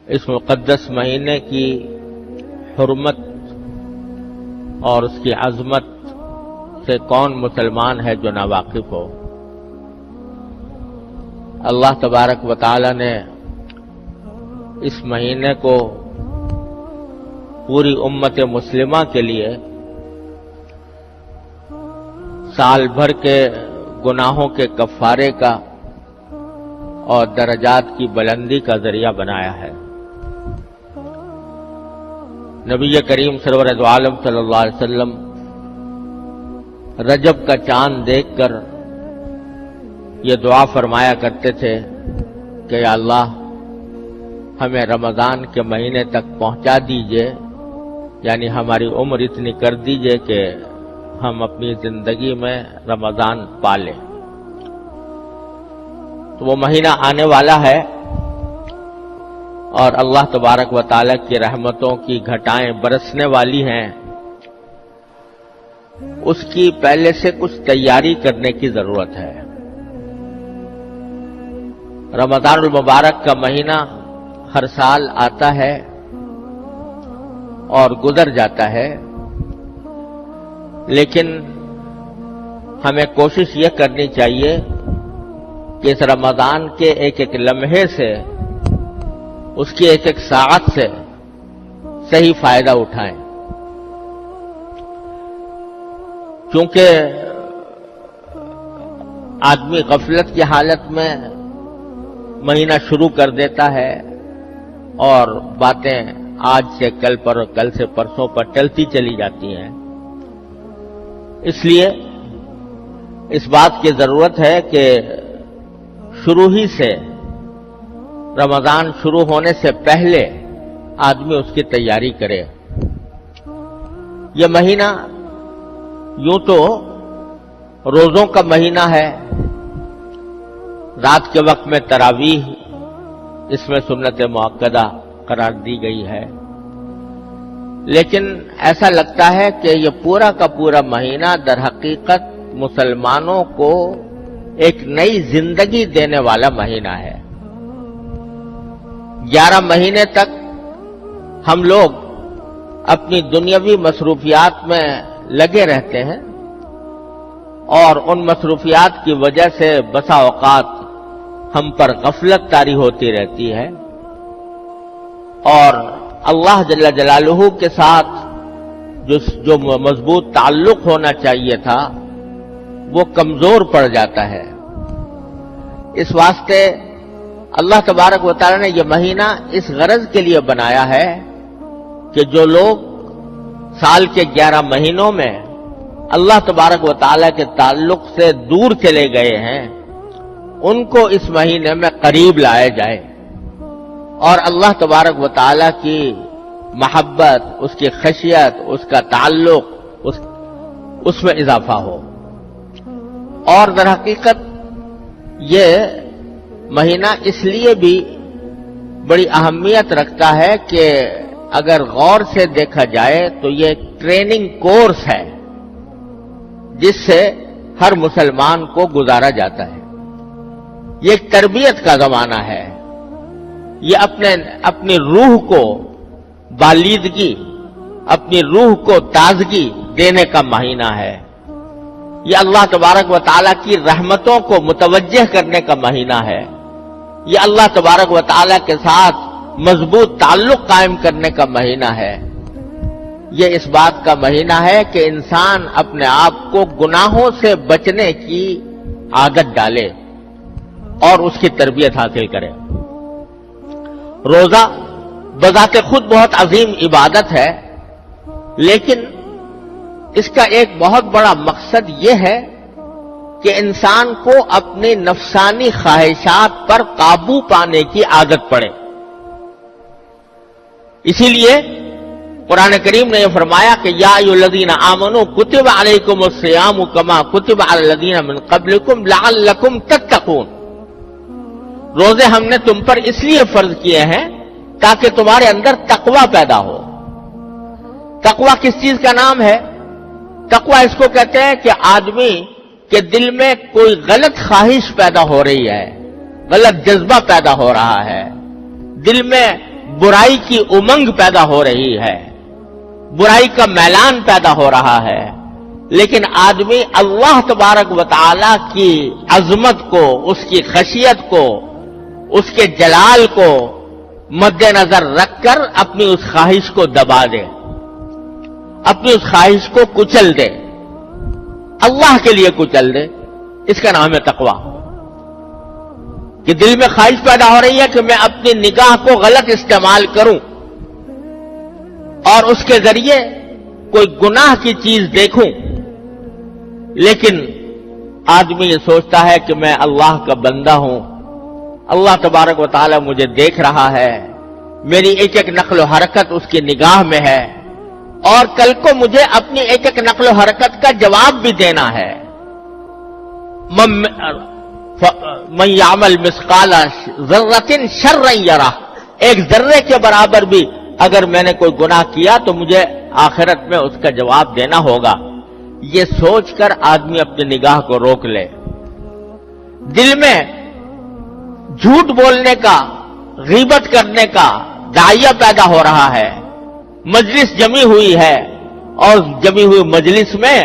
اس مقدس مہینے کی حرمت اور اس کی عظمت سے کون مسلمان ہے جو ناواقف ہو؟ اللہ تبارک و تعالی نے اس مہینے کو پوری امت مسلمہ کے لیے سال بھر کے گناہوں کے کفارے کا اور درجات کی بلندی کا ذریعہ بنایا ہے۔ نبی کریم سرور دو عالم صلی اللہ علیہ وسلم رجب کا چاند دیکھ کر یہ دعا فرمایا کرتے تھے کہ یا اللہ ہمیں رمضان کے مہینے تک پہنچا دیجئے، یعنی ہماری عمر اتنی کر دیجئے کہ ہم اپنی زندگی میں رمضان پالیں۔ تو وہ مہینہ آنے والا ہے اور اللہ تبارک و تعالی کی رحمتوں کی گھٹائیں برسنے والی ہیں۔ اس کی پہلے سے کچھ تیاری کرنے کی ضرورت ہے۔ رمضان المبارک کا مہینہ ہر سال آتا ہے اور گزر جاتا ہے، لیکن ہمیں کوشش یہ کرنی چاہیے کہ اس رمضان کے ایک ایک لمحے سے، اس کی ایک ایک ساعت سے صحیح فائدہ اٹھائیں، کیونکہ آدمی غفلت کی حالت میں مہینہ شروع کر دیتا ہے اور باتیں آج سے کل پر اور کل سے پرسوں پر ٹلتی چلی جاتی ہیں۔ اس لیے اس بات کی ضرورت ہے کہ شروع ہی سے، رمضان شروع ہونے سے پہلے آدمی اس کی تیاری کرے۔ یہ مہینہ یوں تو روزوں کا مہینہ ہے، رات کے وقت میں تراویح اس میں سنت مؤکدہ قرار دی گئی ہے، لیکن ایسا لگتا ہے کہ یہ پورا کا پورا مہینہ در حقیقت مسلمانوں کو ایک نئی زندگی دینے والا مہینہ ہے۔ 11 مہینے تک ہم لوگ اپنی دنیاوی مصروفیات میں لگے رہتے ہیں اور ان مصروفیات کی وجہ سے بسا اوقات ہم پر غفلت طاری ہوتی رہتی ہے اور اللہ جل جلالہ کے ساتھ جو مضبوط تعلق ہونا چاہیے تھا وہ کمزور پڑ جاتا ہے۔ اس واسطے اللہ تبارک و تعالی نے یہ مہینہ اس غرض کے لیے بنایا ہے کہ جو لوگ سال کے 11 مہینوں میں اللہ تبارک و تعالی کے تعلق سے دور چلے گئے ہیں، ان کو اس مہینے میں قریب لایا جائے اور اللہ تبارک و تعالی کی محبت، اس کی خشیت، اس کا تعلق، اس میں اضافہ ہو۔ اور در حقیقت یہ مہینہ اس لیے بھی بڑی اہمیت رکھتا ہے کہ اگر غور سے دیکھا جائے تو یہ ایک ٹریننگ کورس ہے جس سے ہر مسلمان کو گزارا جاتا ہے۔ یہ ایک تربیت کا زمانہ ہے، یہ اپنی روح کو بالیدگی، اپنی روح کو تازگی دینے کا مہینہ ہے۔ یہ اللہ تبارک و تعالیٰ کی رحمتوں کو متوجہ کرنے کا مہینہ ہے۔ یہ اللہ تبارک و تعالیٰ کے ساتھ مضبوط تعلق قائم کرنے کا مہینہ ہے۔ یہ اس بات کا مہینہ ہے کہ انسان اپنے آپ کو گناہوں سے بچنے کی عادت ڈالے اور اس کی تربیت حاصل کرے۔ روزہ بذات خود بہت عظیم عبادت ہے، لیکن اس کا ایک بہت بڑا مقصد یہ ہے کہ انسان کو اپنی نفسانی خواہشات پر قابو پانے کی عادت پڑے۔ اسی لیے قرآن کریم نے یہ فرمایا کہ یا ایھا الذین آمنوا کتب علیکم الصیام کما کتب علی الذین من قبلکم لعلکم تتقون۔ روزے ہم نے تم پر اس لیے فرض کیے ہیں تاکہ تمہارے اندر تقوی پیدا ہو۔ تقوی کس چیز کا نام ہے؟ تقوی اس کو کہتے ہیں کہ آدمی کے دل میں کوئی غلط خواہش پیدا ہو رہی ہے، غلط جذبہ پیدا ہو رہا ہے، دل میں برائی کی امنگ پیدا ہو رہی ہے، برائی کا میلان پیدا ہو رہا ہے، لیکن آدمی اللہ تبارک و تعالی کی عظمت کو، اس کی خشیت کو، اس کے جلال کو مد نظر رکھ کر اپنی اس خواہش کو دبا دے، اپنی اس خواہش کو کچل دے، اللہ کے لیے کچل دے۔ اس کا نام ہے تقوی، کہ دل میں خواہش پیدا ہو رہی ہے کہ میں اپنی نگاہ کو غلط استعمال کروں اور اس کے ذریعے کوئی گناہ کی چیز دیکھوں، لیکن آدمی یہ سوچتا ہے کہ میں اللہ کا بندہ ہوں، اللہ تبارک و تعالی مجھے دیکھ رہا ہے، میری ایک ایک نقل و حرکت اس کی نگاہ میں ہے، اور کل کو مجھے اپنی ایک ایک نقل و حرکت کا جواب بھی دینا ہے۔ من یعمل مثقال ذرۃ شرا یرہ، ایک ذرے کے برابر بھی اگر میں نے کوئی گناہ کیا تو مجھے آخرت میں اس کا جواب دینا ہوگا۔ یہ سوچ کر آدمی اپنی نگاہ کو روک لے۔ دل میں جھوٹ بولنے کا، غیبت کرنے کا داعیہ پیدا ہو رہا ہے، مجلس جمی ہوئی ہے اور جمی ہوئی مجلس میں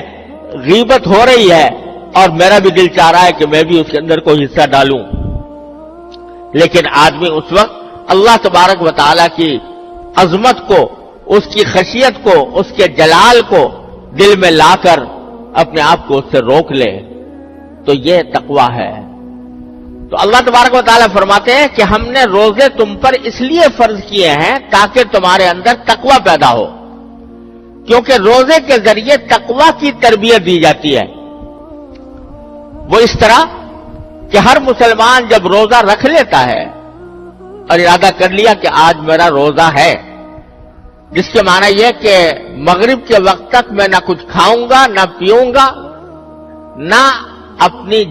غیبت ہو رہی ہے، اور میرا بھی دل چاہ رہا ہے کہ میں بھی اس کے اندر کوئی حصہ ڈالوں، لیکن آدمی اس وقت اللہ تبارک و تعالی کی عظمت کو، اس کی خشیت کو، اس کے جلال کو دل میں لا کر اپنے آپ کو اس سے روک لے، تو یہ تقوی ہے۔ تو اللہ تبارک و تعالیٰ فرماتے ہیں کہ ہم نے روزے تم پر اس لیے فرض کیے ہیں تاکہ تمہارے اندر تقوی پیدا ہو، کیونکہ روزے کے ذریعے تقوی کی تربیت دی جاتی ہے۔ وہ اس طرح کہ ہر مسلمان جب روزہ رکھ لیتا ہے اور ارادہ کر لیا کہ آج میرا روزہ ہے، جس کے معنی یہ کہ مغرب کے وقت تک میں نہ کچھ کھاؤں گا، نہ پیوں گا، نہ اپنی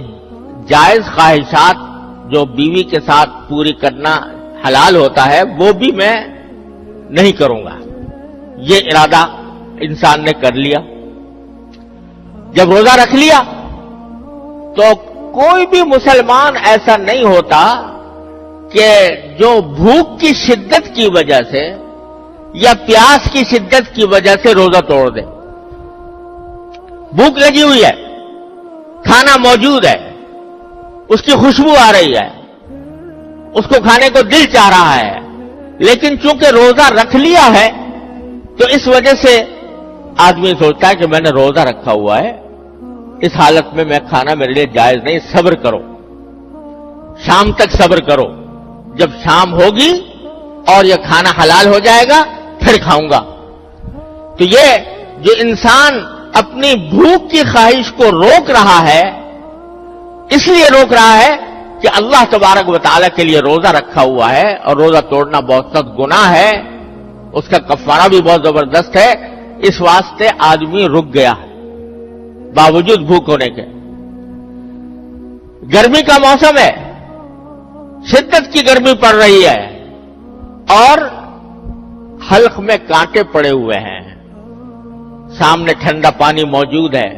جائز خواہشات جو بیوی کے ساتھ پوری کرنا حلال ہوتا ہے وہ بھی میں نہیں کروں گا، یہ ارادہ انسان نے کر لیا۔ جب روزہ رکھ لیا تو کوئی بھی مسلمان ایسا نہیں ہوتا کہ جو بھوک کی شدت کی وجہ سے یا پیاس کی شدت کی وجہ سے روزہ توڑ دے۔ بھوک لگی ہوئی ہے، کھانا موجود ہے، اس کی خوشبو آ رہی ہے، اس کو کھانے کو دل چاہ رہا ہے، لیکن چونکہ روزہ رکھ لیا ہے تو اس وجہ سے آدمی سوچتا ہے کہ میں نے روزہ رکھا ہوا ہے، اس حالت میں کھانا میرے لیے جائز نہیں، صبر کرو، شام تک صبر کرو، جب شام ہوگی اور یہ کھانا حلال ہو جائے گا پھر کھاؤں گا۔ تو یہ جو انسان اپنی بھوک کی خواہش کو روک رہا ہے، اس لیے روک رہا ہے کہ اللہ تبارک و تعالیٰ کے لیے روزہ رکھا ہوا ہے، اور روزہ توڑنا بہت سخت گناہ ہے، اس کا کفارہ بھی بہت زبردست ہے، اس واسطے آدمی رک گیا باوجود بھوک ہونے کے۔ گرمی کا موسم ہے، شدت کی گرمی پڑ رہی ہے اور حلق میں کانٹے پڑے ہوئے ہیں، سامنے ٹھنڈا پانی موجود ہے،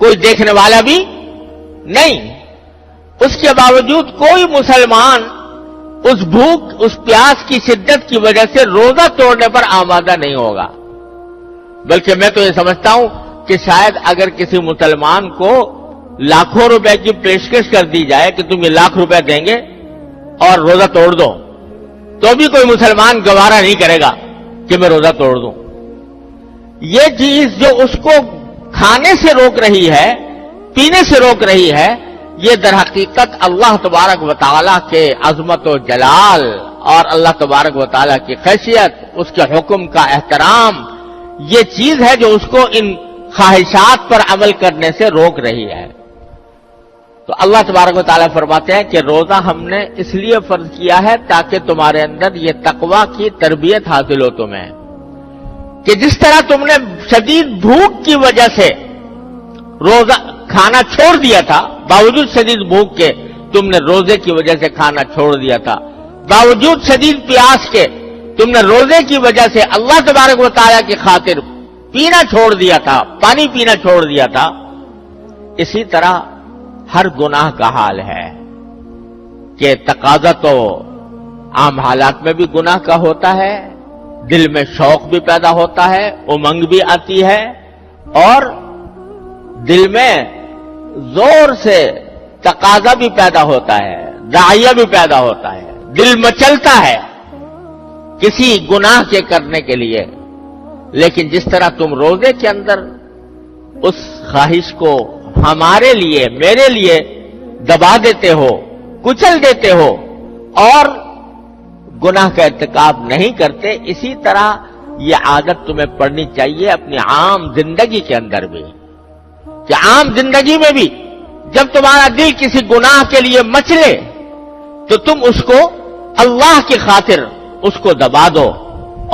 کوئی دیکھنے والا بھی نہیں، اس کے باوجود کوئی مسلمان اس بھوک، اس پیاس کی شدت کی وجہ سے روزہ توڑنے پر آمادہ نہیں ہوگا۔ بلکہ میں تو یہ سمجھتا ہوں کہ شاید اگر کسی مسلمان کو لاکھوں روپے کی پیشکش کر دی جائے کہ تم یہ لاکھ روپے دیں گے اور روزہ توڑ دو، تو بھی کوئی مسلمان گوارا نہیں کرے گا کہ میں روزہ توڑ دوں۔ یہ چیز جو اس کو کھانے سے روک رہی ہے، پینے سے روک رہی ہے، یہ در حقیقت اللہ تبارک و تعالیٰ کے عظمت و جلال اور اللہ تبارک و تعالیٰ کی خیشیت، اس کے حکم کا احترام، یہ چیز ہے جو اس کو ان خواہشات پر عمل کرنے سے روک رہی ہے۔ تو اللہ تبارک و تعالیٰ فرماتے ہیں کہ روزہ ہم نے اس لیے فرض کیا ہے تاکہ تمہارے اندر یہ تقوی کی تربیت حاصل ہو تمہیں، کہ جس طرح تم نے شدید بھوک کی وجہ سے روزہ کھانا چھوڑ دیا تھا، باوجود شدید بھوک کے تم نے روزے کی وجہ سے کھانا چھوڑ دیا تھا، باوجود شدید پیاس کے تم نے روزے کی وجہ سے اللہ تبارک و تعالیٰ کی خاطر پینا چھوڑ دیا تھا، پانی پینا چھوڑ دیا تھا، اسی طرح ہر گناہ کا حال ہے کہ تقاضا تو عام حالات میں بھی گناہ کا ہوتا ہے، دل میں شوق بھی پیدا ہوتا ہے، امنگ بھی آتی ہے، اور دل میں زور سے تقاضا بھی پیدا ہوتا ہے، داعیہ بھی پیدا ہوتا ہے، دل مچلتا ہے کسی گناہ کے کرنے کے لیے۔ لیکن جس طرح تم روزے کے اندر اس خواہش کو ہمارے لیے، میرے لیے دبا دیتے ہو، کچل دیتے ہو اور گناہ کا ارتکاب نہیں کرتے، اسی طرح یہ عادت تمہیں پڑنی چاہیے اپنی عام زندگی کے اندر بھی، کہ عام زندگی میں بھی جب تمہارا دل کسی گناہ کے لیے مچلے تو تم اس کو اللہ کی خاطر اس کو دبا دو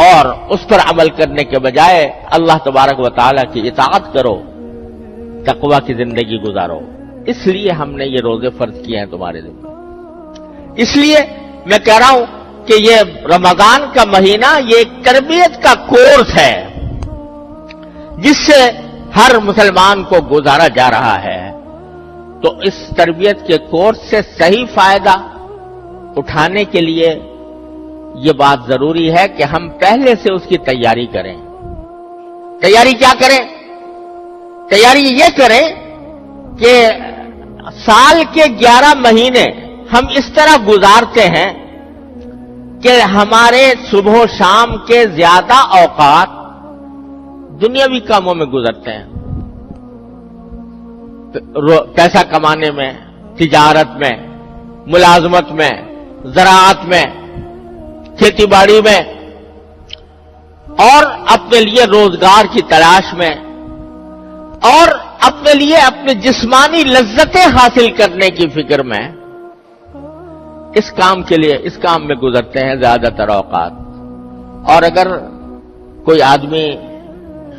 اور اس پر عمل کرنے کے بجائے اللہ تبارک و تعالیٰ کی اطاعت کرو، تقوی کی زندگی گزارو۔ اس لیے ہم نے یہ روزے فرض کیے ہیں تمہارے ذمہ۔ اس لیے میں کہہ رہا ہوں کہ یہ رمضان کا مہینہ یہ ایک تربیت کا کورس ہے جس سے ہر مسلمان کو گزارا جا رہا ہے۔ تو اس تربیت کے کورس سے صحیح فائدہ اٹھانے کے لیے یہ بات ضروری ہے کہ ہم پہلے سے اس کی تیاری کریں۔ تیاری کیا کریں؟ تیاری یہ کریں کہ سال کے 11 مہینے ہم اس طرح گزارتے ہیں کہ ہمارے صبح و شام کے زیادہ اوقات دنیاوی کاموں میں گزرتے ہیں، پیسہ کمانے میں، تجارت میں، ملازمت میں، زراعت میں، کھیتی باڑی میں، اور اپنے لیے روزگار کی تلاش میں، اور اپنے لیے اپنے جسمانی لذتیں حاصل کرنے کی فکر میں، اس کام کے لیے اس کام میں گزرتے ہیں زیادہ تر اوقات۔ اور اگر کوئی آدمی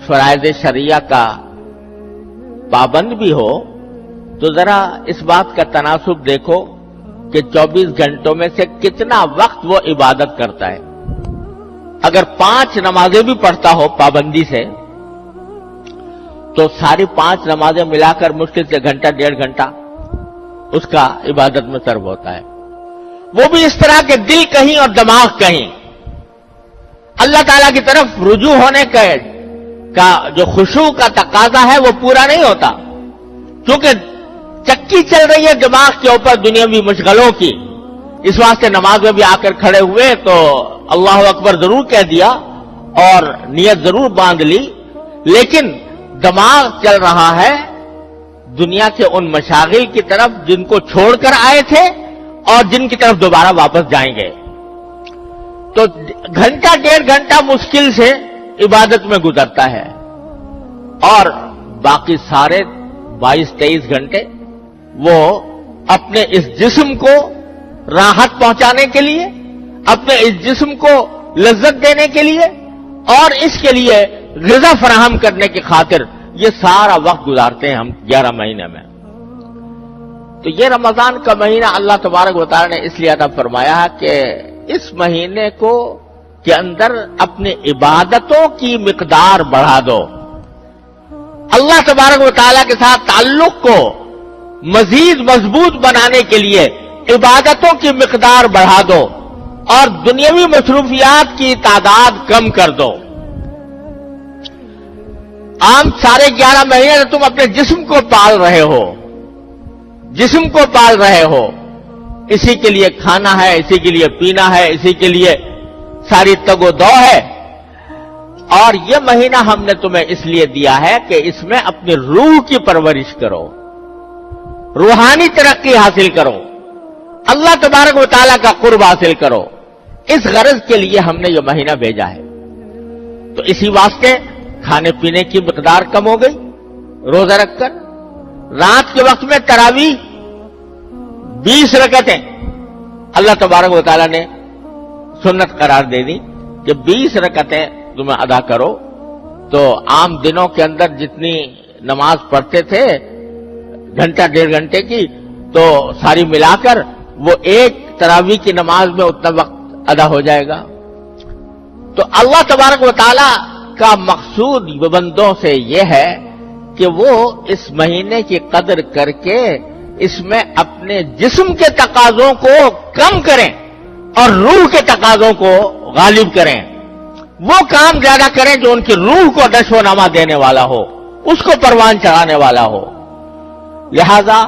فرائض شرعیہ کا پابند بھی ہو تو ذرا اس بات کا تناسب دیکھو کہ 24 گھنٹوں میں سے کتنا وقت وہ عبادت کرتا ہے۔ اگر 5 نمازیں بھی پڑھتا ہو پابندی سے تو ساری 5 نمازیں ملا کر مشکل سے گھنٹہ 1.5 گھنٹہ اس کا عبادت میں صرف ہوتا ہے، وہ بھی اس طرح کہ دل کہیں اور دماغ کہیں، اللہ تعالیٰ کی طرف رجوع ہونے کا جو خشوع کا تقاضا ہے وہ پورا نہیں ہوتا، کیونکہ چکی چل رہی ہے دماغ کے اوپر دنیاوی مشغلوں کی۔ اس واسطے نماز میں بھی آ کر کھڑے ہوئے تو اللہ اکبر ضرور کہہ دیا اور نیت ضرور باندھ لی، لیکن دماغ چل رہا ہے دنیا کے ان مشاغل کی طرف جن کو چھوڑ کر آئے تھے اور جن کی طرف دوبارہ واپس جائیں گے۔ تو گھنٹہ 1.5 گھنٹہ مشکل سے عبادت میں گزرتا ہے، اور باقی سارے 22-23 گھنٹے وہ اپنے اس جسم کو راحت پہنچانے کے لیے، اپنے اس جسم کو لذت دینے کے لیے اور اس کے لیے غذا فراہم کرنے کی خاطر یہ سارا وقت گزارتے ہیں ہم 11 مہینے میں۔ تو یہ رمضان کا مہینہ اللہ تبارک و تعالی نے اس لیے عطا فرمایا ہے کہ اس مہینے کے اندر اپنی عبادتوں کی مقدار بڑھا دو، اللہ تبارک و تعالی کے ساتھ تعلق کو مزید مضبوط بنانے کے لیے عبادتوں کی مقدار بڑھا دو اور دنیاوی مصروفیات کی تعداد کم کر دو۔ عام سارے 11 مہینے تم اپنے جسم کو پال رہے ہو، جسم کو پال رہے ہو، اسی کے لیے کھانا ہے، اسی کے لیے پینا ہے، اسی کے لیے ساری تگ و دو ہے، اور یہ مہینہ ہم نے تمہیں اس لیے دیا ہے کہ اس میں اپنی روح کی پرورش کرو، روحانی ترقی حاصل کرو، اللہ تبارک و تعالیٰ کا قرب حاصل کرو۔ اس غرض کے لیے ہم نے یہ مہینہ بھیجا ہے۔ تو اسی واسطے کھانے پینے کی مقدار کم ہو گئی روزہ رکھ کر۔ رات کے وقت میں تراویح 20 رکعتیں اللہ تبارک و تعالیٰ نے سنت قرار دے دی کہ 20 رکعتیں تمہیں ادا کرو۔ تو عام دنوں کے اندر جتنی نماز پڑھتے تھے گھنٹہ 1.5 گھنٹے کی، تو ساری ملا کر وہ ایک تراویح کی نماز میں اتنا وقت ادا ہو جائے گا۔ تو اللہ تبارک و تعالیٰ کا مقصود بندوں سے یہ ہے کہ وہ اس مہینے کی قدر کر کے اس میں اپنے جسم کے تقاضوں کو کم کریں اور روح کے تقاضوں کو غالب کریں، وہ کام زیادہ کریں جو ان کی روح کو نشو و نما دینے والا ہو، اس کو پروان چڑھانے والا ہو۔ لہذا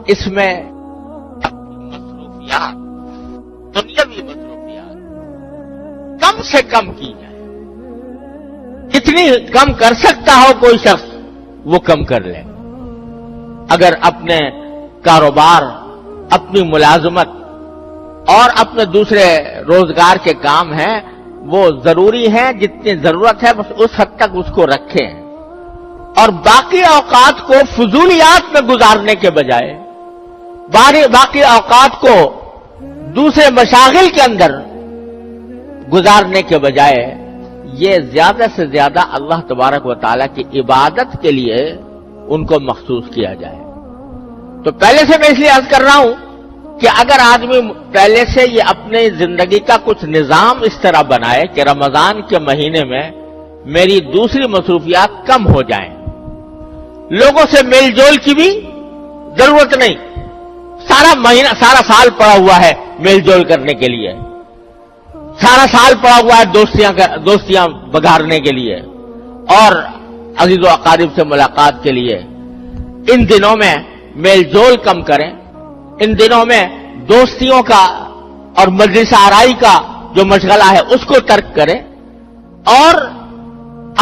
اس میں مصروفیات، دنیاوی مصروفیات کم سے کم کی جائے، جتنی کم کر سکتا ہو کوئی شخص وہ کم کر لے۔ اگر اپنے کاروبار، اپنی ملازمت اور اپنے دوسرے روزگار کے کام ہیں وہ ضروری ہیں، جتنی ضرورت ہے بس اس حد تک اس کو رکھیں، اور باقی اوقات کو فضولیات میں گزارنے کے بجائے، باقی اوقات کو دوسرے مشاغل کے اندر گزارنے کے بجائے یہ زیادہ سے زیادہ اللہ تبارک و تعالیٰ کی عبادت کے لیے ان کو مخصوص کیا جائے۔ تو پہلے سے میں اس لیے عرض کر رہا ہوں کہ اگر آدمی پہلے سے یہ اپنی زندگی کا کچھ نظام اس طرح بنائے کہ رمضان کے مہینے میں میری دوسری مصروفیات کم ہو جائیں، لوگوں سے میل جول کی بھی ضرورت نہیں، سارا سال پڑا ہوا ہے میل جول کرنے کے لیے، سارا سال پڑا ہوا ہے دوستیاں بگارنے کے لیے اور عزیز و اقارب سے ملاقات کے لیے۔ ان دنوں میں میل جول کم کریں، ان دنوں میں دوستیوں کا اور مجلس آرائی کا جو مشغلہ ہے اس کو ترک کریں، اور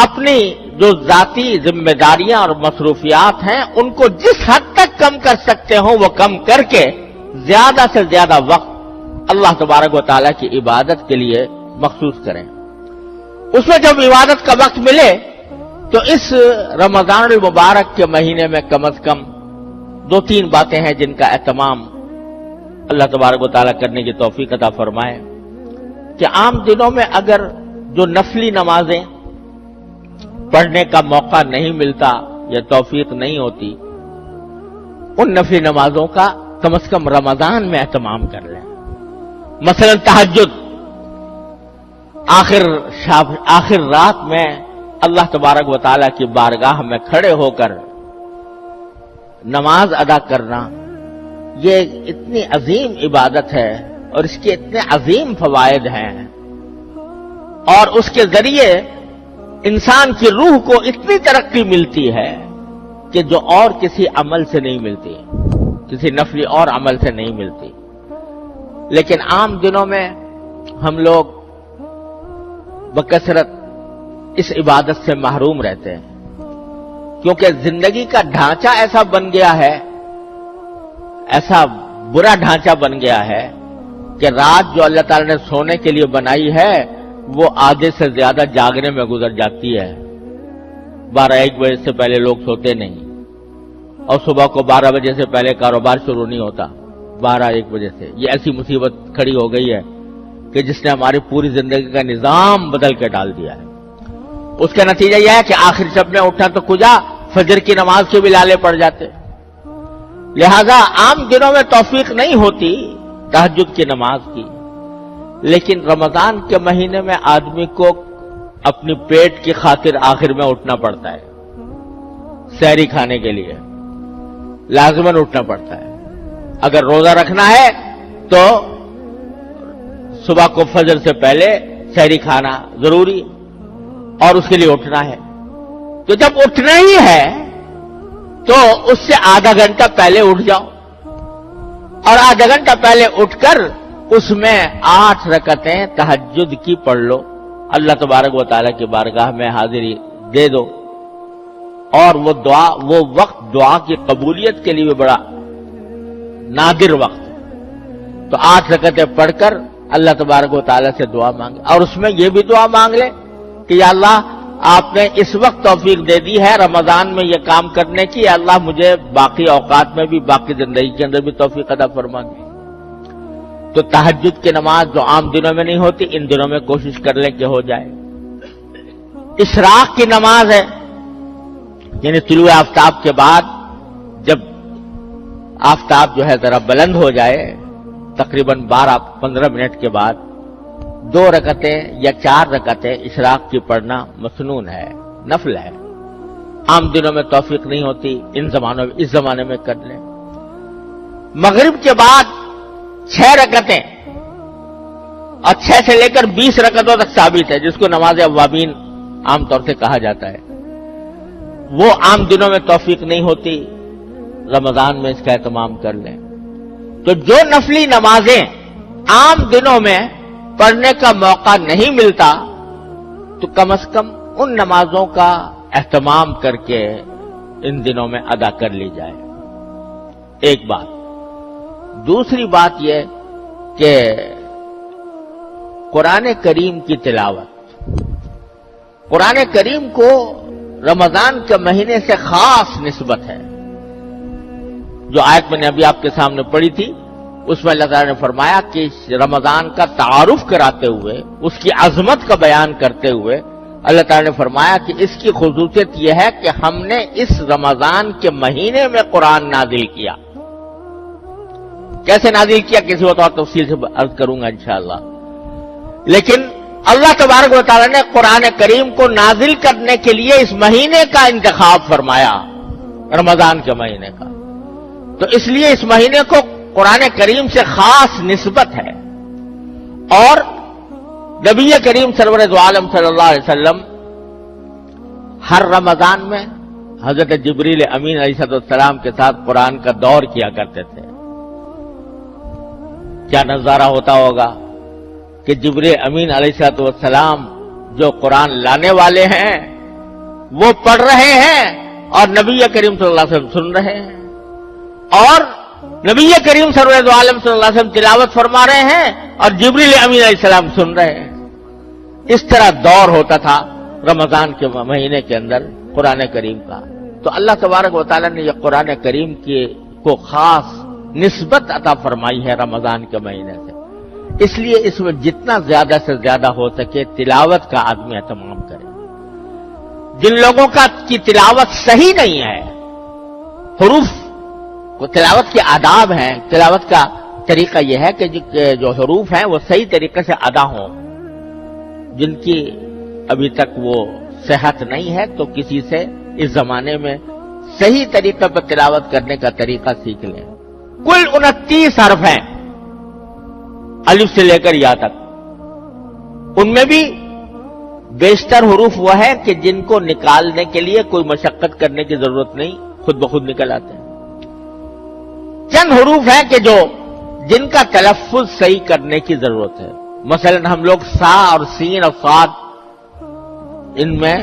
اپنی جو ذاتی ذمہ داریاں اور مصروفیات ہیں ان کو جس حد تک کم کر سکتے ہوں وہ کم کر کے زیادہ سے زیادہ وقت اللہ تبارک و تعالیٰ کی عبادت کے لیے مخصوص کریں۔ اس میں جب عبادت کا وقت ملے تو اس رمضان المبارک کے مہینے میں کم از کم 2-3 باتیں ہیں جن کا اہتمام اللہ تبارک و تعالیٰ کرنے کی توفیق عطا فرمائے، کہ عام دنوں میں اگر جو نفلی نمازیں پڑھنے کا موقع نہیں ملتا یا توفیق نہیں ہوتی، ان نفلی نمازوں کا کم از کم رمضان میں اہتمام کر لیں۔ مثلا تہجد، آخر رات میں اللہ تبارک و تعالیٰ کی بارگاہ میں کھڑے ہو کر نماز ادا کرنا، یہ اتنی عظیم عبادت ہے اور اس کے اتنے عظیم فوائد ہیں، اور اس کے ذریعے انسان کی روح کو اتنی ترقی ملتی ہے کہ جو اور کسی عمل سے نہیں ملتی، کسی نفلی اور عمل سے نہیں ملتی۔ لیکن عام دنوں میں ہم لوگ بکثرت اس عبادت سے محروم رہتے ہیں، کیونکہ زندگی کا ڈھانچہ ایسا بن گیا ہے، ایسا برا ڈھانچہ بن گیا ہے کہ رات جو اللہ تعالی نے سونے کے لیے بنائی ہے وہ آدھے سے زیادہ جاگنے میں گزر جاتی ہے۔ 12-1 بجے سے پہلے لوگ سوتے نہیں، اور صبح کو 12 بجے سے پہلے کاروبار شروع نہیں ہوتا، 12-1 بجے سے۔ یہ ایسی مصیبت کھڑی ہو گئی ہے کہ جس نے ہماری پوری زندگی کا نظام بدل کے ڈال دیا ہے۔ اس کا نتیجہ یہ ہے کہ آخر شب میں اٹھنا تو کجا، فجر کی نماز کے بھی لالے پڑ جاتے۔ لہذا عام دنوں میں توفیق نہیں ہوتی تہجد کی نماز کی، لیکن رمضان کے مہینے میں آدمی کو اپنی پیٹ کی خاطر آخر میں اٹھنا پڑتا ہے، سحری کھانے کے لیے لازماً اٹھنا پڑتا ہے۔ اگر روزہ رکھنا ہے تو صبح کو فجر سے پہلے سحری کھانا ضروری اور اس کے لیے اٹھنا ہے۔ تو جب اٹھنا ہی ہے تو اس سے آدھا گھنٹہ پہلے اٹھ جاؤ، اور آدھا گھنٹہ پہلے اٹھ کر اس میں 8 رکعتیں تہجد کی پڑھ لو، اللہ تبارک و تعالیٰ کی بارگاہ میں حاضری دے دو، اور وہ وقت دعا کی قبولیت کے لیے بھی بڑا نادر وقت ہے۔ تو 8 رکعتیں پڑھ کر اللہ تبارک و تعالیٰ سے دعا مانگے، اور اس میں یہ بھی دعا مانگ لے کہ یا اللہ آپ نے اس وقت توفیق دے دی ہے رمضان میں یہ کام کرنے کی، یا اللہ مجھے باقی اوقات میں بھی، باقی زندگی کے اندر بھی توفیق عطا فرما دے۔ تو تہجد کی نماز جو عام دنوں میں نہیں ہوتی، ان دنوں میں کوشش کر لیں کہ ہو جائے۔ اشراق کی نماز ہے، یعنی طلوع آفتاب کے بعد جب آفتاب جو ہے ذرا بلند ہو جائے، تقریباً 12-15 منٹ کے بعد 2 رکعتیں یا 4 رکعتیں اشراق کی پڑھنا مسنون ہے، نفل ہے۔ عام دنوں میں توفیق نہیں ہوتی، اس زمانے میں کر لیں۔ مغرب کے بعد 6 رکعتیں اور 6 سے لے کر 20 رکعتوں تک ثابت ہے، جس کو نماز اوابین عام طور سے کہا جاتا ہے. وہ عام دنوں میں توفیق نہیں ہوتی، رمضان میں اس کا اہتمام کر لیں. تو جو نفلی نمازیں عام دنوں میں پڑھنے کا موقع نہیں ملتا، تو کم از کم ان نمازوں کا اہتمام کر کے ان دنوں میں ادا کر لی جائے. ایک بات. دوسری بات یہ کہ قرآن کریم کی تلاوت، قرآن کریم کو رمضان کے مہینے سے خاص نسبت ہے. جو آیت میں نے ابھی آپ کے سامنے پڑھی تھی، اس میں اللہ تعالیٰ نے فرمایا کہ رمضان کا تعارف کراتے ہوئے، اس کی عظمت کا بیان کرتے ہوئے اللہ تعالیٰ نے فرمایا کہ اس کی خصوصیت یہ ہے کہ ہم نے اس رمضان کے مہینے میں قرآن نازل کیا. کیسے نازل کیا کسی وقت اور تفصیل سے عرض کروں گا انشاءاللہ. لیکن اللہ تبارک و تعالیٰ نے قرآن کریم کو نازل کرنے کے لیے اس مہینے کا انتخاب فرمایا، رمضان کے مہینے کا. تو اس لیے اس مہینے کو قرآن کریم سے خاص نسبت ہے. اور نبی کریم سرور دو عالم صلی اللہ علیہ وسلم ہر رمضان میں حضرت جبریل امین علیہ السلام کے ساتھ قرآن کا دور کیا کرتے تھے. کیا نظارہ ہوتا ہوگا کہ جبریل امین علیہ السلام جو قرآن لانے والے ہیں وہ پڑھ رہے ہیں اور نبی کریم صلی اللہ علیہ وسلم سن رہے ہیں، اور نبی کریم سرور دو عالم صلی اللہ علیہ وسلم تلاوت فرما رہے ہیں اور جبریل امین علیہ السلام سن رہے ہیں. اس طرح دور ہوتا تھا رمضان کے مہینے کے اندر قرآن کریم کا. تو اللہ تبارک و تعالیٰ نے یہ قرآن کریم کو خاص نسبت عطا فرمائی ہے رمضان کے مہینے سے. اس لیے اس میں جتنا زیادہ سے زیادہ ہو سکے تلاوت کا آدمی اہتمام کرے. جن لوگوں کی تلاوت صحیح نہیں ہے، حروف کو تلاوت کے آداب ہیں، تلاوت کا طریقہ یہ ہے کہ جو حروف ہیں وہ صحیح طریقے سے ادا ہوں. جن کی ابھی تک وہ صحت نہیں ہے تو کسی سے اس زمانے میں صحیح طریقے پر تلاوت کرنے کا طریقہ سیکھ لیں. کل 29 حرف ہیں الف سے لے کر یا تک. ان میں بھی بیشتر حروف وہ ہیں کہ جن کو نکالنے کے لیے کوئی مشقت کرنے کی ضرورت نہیں، خود بخود نکل آتے ہیں. چند حروف ہیں کہ جن کا تلفظ صحیح کرنے کی ضرورت ہے. مثلا ہم لوگ سا اور سین اور صاد ان میں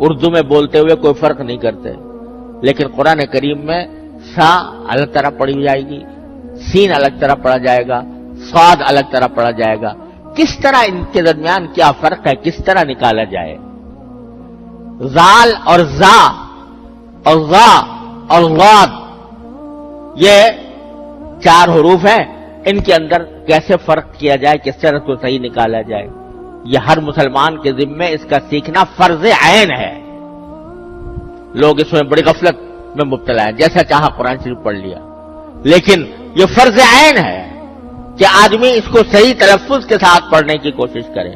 اردو میں بولتے ہوئے کوئی فرق نہیں کرتے، لیکن قرآن کریم میں سا الگ طرح پڑھی جائے گی، سین الگ طرح پڑھا جائے گا، صاد الگ طرح پڑھا جائے گا. کس طرح ان کے درمیان کیا فرق ہے، کس طرح نکالا جائے. زال اور زا اور غا اور غاد، یہ 4 حروف ہیں. ان کے اندر کیسے فرق کیا جائے، کس طرح کو صحیح نکالا جائے، یہ ہر مسلمان کے ذمے اس کا سیکھنا فرض عین ہے. لوگ اس میں بڑی غفلت میں مبتلا ہیں، جیسا چاہا قرآن شریف پڑھ لیا. لیکن یہ فرض عین ہے کہ آدمی اس کو صحیح تلفظ کے ساتھ پڑھنے کی کوشش کرے.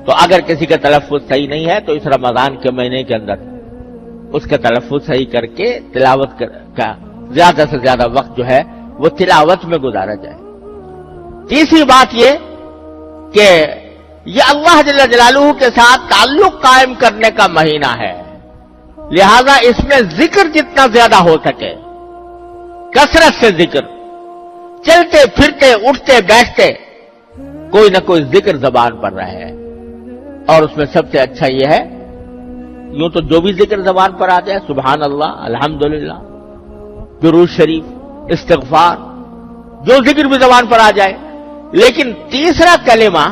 تو اگر کسی کا تلفظ صحیح نہیں ہے تو اس رمضان کے مہینے کے اندر اس کا تلفظ صحیح کر کے تلاوت کا زیادہ سے زیادہ وقت جو ہے وہ تلاوت میں گزارا جائے. تیسری بات یہ کہ یہ اللہ جل جلالہ کے ساتھ تعلق قائم کرنے کا مہینہ ہے، لہذا اس میں ذکر جتنا زیادہ ہو سکے، کثرت سے ذکر، چلتے پھرتے اٹھتے بیٹھتے کوئی نہ کوئی ذکر زبان پر رہے. اور اس میں سب سے اچھا یہ ہے، یوں تو جو بھی ذکر زبان پر آ جائے، سبحان اللہ، الحمدللہ، درود شریف، استغفار، جو ذکر بھی زبان پر آ جائے. لیکن تیسرا کلمہ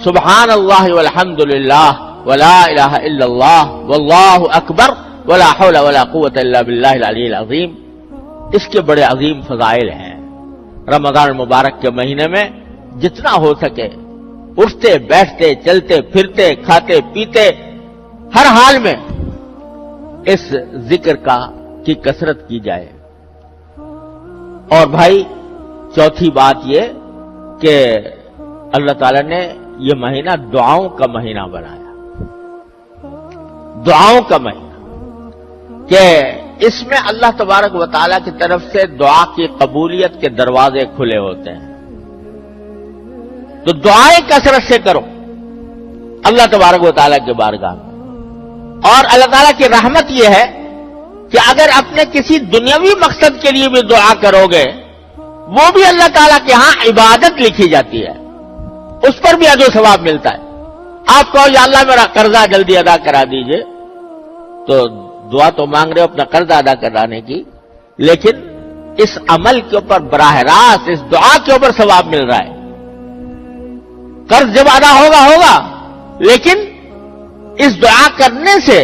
سبحان اللہ والحمدللہ ولا الہ الا اللہ واللہ اکبر ولا حول ولا قوت الا باللہ العلی العظیم، اس کے بڑے عظیم فضائل ہیں. رمضان المبارک کے مہینے میں جتنا ہو سکے اٹھتے بیٹھتے چلتے پھرتے کھاتے پیتے ہر حال میں اس ذکر کی کثرت کی جائے. اور بھائی چوتھی بات یہ کہ اللہ تعالیٰ نے یہ مہینہ دعاؤں کا مہینہ بنایا، دعاؤں کا مہینہ، کہ اس میں اللہ تبارک و تعالیٰ کی طرف سے دعا کی قبولیت کے دروازے کھلے ہوتے ہیں. تو دعائیں کثرت سے کرو اللہ تبارک و تعالیٰ کے بارگاہ میں. اور اللہ تعالیٰ کی رحمت یہ ہے کہ اگر اپنے کسی دنیاوی مقصد کے لیے بھی دعا کرو گے وہ بھی اللہ تعالیٰ کے ہاں عبادت لکھی جاتی ہے, اس پر بھی اجر و ثواب ملتا ہے. آپ کہو یا اللہ میرا قرضہ جلدی ادا کرا دیجئے, تو دعا تو مانگ رہے ہو اپنا قرضہ ادا کرانے کی, لیکن اس عمل کے اوپر براہ راست اس دعا کے اوپر ثواب مل رہا ہے. قرض جب ادا ہوگا لیکن اس دعا کرنے سے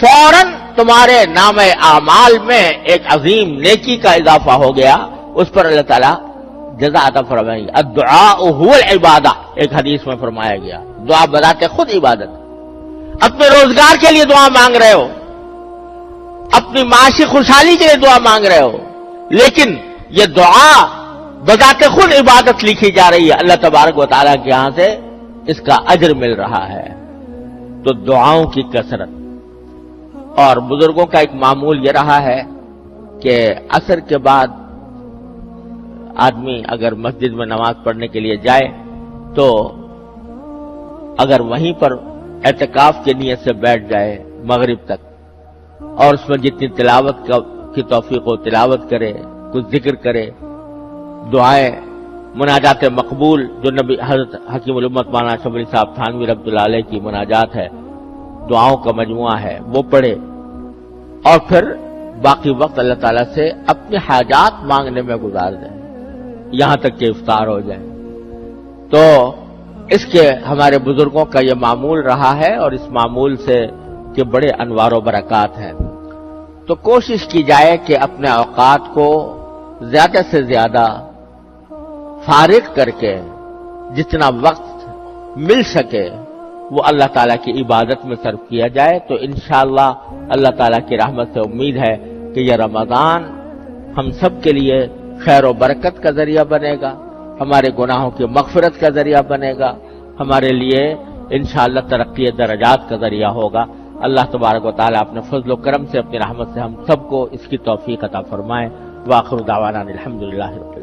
فوراً تمہارے نام اعمال میں ایک عظیم نیکی کا اضافہ ہو گیا, اس پر اللہ تعالیٰ جزا عطا فرمائیں گے. الدعاء هو العبادہ ایک حدیث میں فرمایا گیا, دعا بذات خود عبادت. اپنے روزگار کے لیے دعا مانگ رہے ہو, اپنی معاشی خوشحالی کے لیے دعا مانگ رہے ہو, لیکن یہ دعا بذات خود عبادت لکھی جا رہی ہے, اللہ تبارک و تعالیٰ کے یہاں سے اس کا اجر مل رہا ہے. تو دعاؤں کی کثرت. اور بزرگوں کا ایک معمول یہ رہا ہے کہ عصر کے بعد آدمی اگر مسجد میں نماز پڑھنے کے لیے جائے تو اگر وہیں پر اعتکاف کی نیت سے بیٹھ جائے مغرب تک, اور اس میں جتنی تلاوت کی توفیق ہو تلاوت کرے, کچھ ذکر کرے, دعائیں مناجات مقبول جو نبی حضرت حکیم الامت مولانا اشرف علی صاحب تھانوی رحمۃ اللہ علیہ کی مناجات ہے, دعاؤں کا مجموعہ ہے, وہ پڑھے, اور پھر باقی وقت اللہ تعالیٰ سے اپنی حاجات مانگنے میں گزار دیں یہاں تک کہ افطار ہو جائے. تو اس کے ہمارے بزرگوں کا یہ معمول رہا ہے, اور اس معمول سے کہ بڑے انوار و برکات ہیں. تو کوشش کی جائے کہ اپنے اوقات کو زیادہ سے زیادہ فارغ کر کے جتنا وقت مل سکے وہ اللہ تعالیٰ کی عبادت میں صرف کیا جائے. تو انشاءاللہ اللہ تعالیٰ کی رحمت سے امید ہے کہ یہ رمضان ہم سب کے لیے خیر و برکت کا ذریعہ بنے گا, ہمارے گناہوں کی مغفرت کا ذریعہ بنے گا, ہمارے لیے انشاءاللہ ترقی درجات کا ذریعہ ہوگا. اللہ تبارک و تعالیٰ اپنے فضل و کرم سے اپنی رحمت سے ہم سب کو اس کی توفیق عطا فرمائے. وآخر دعوانا الحمدللہ رب العالمین.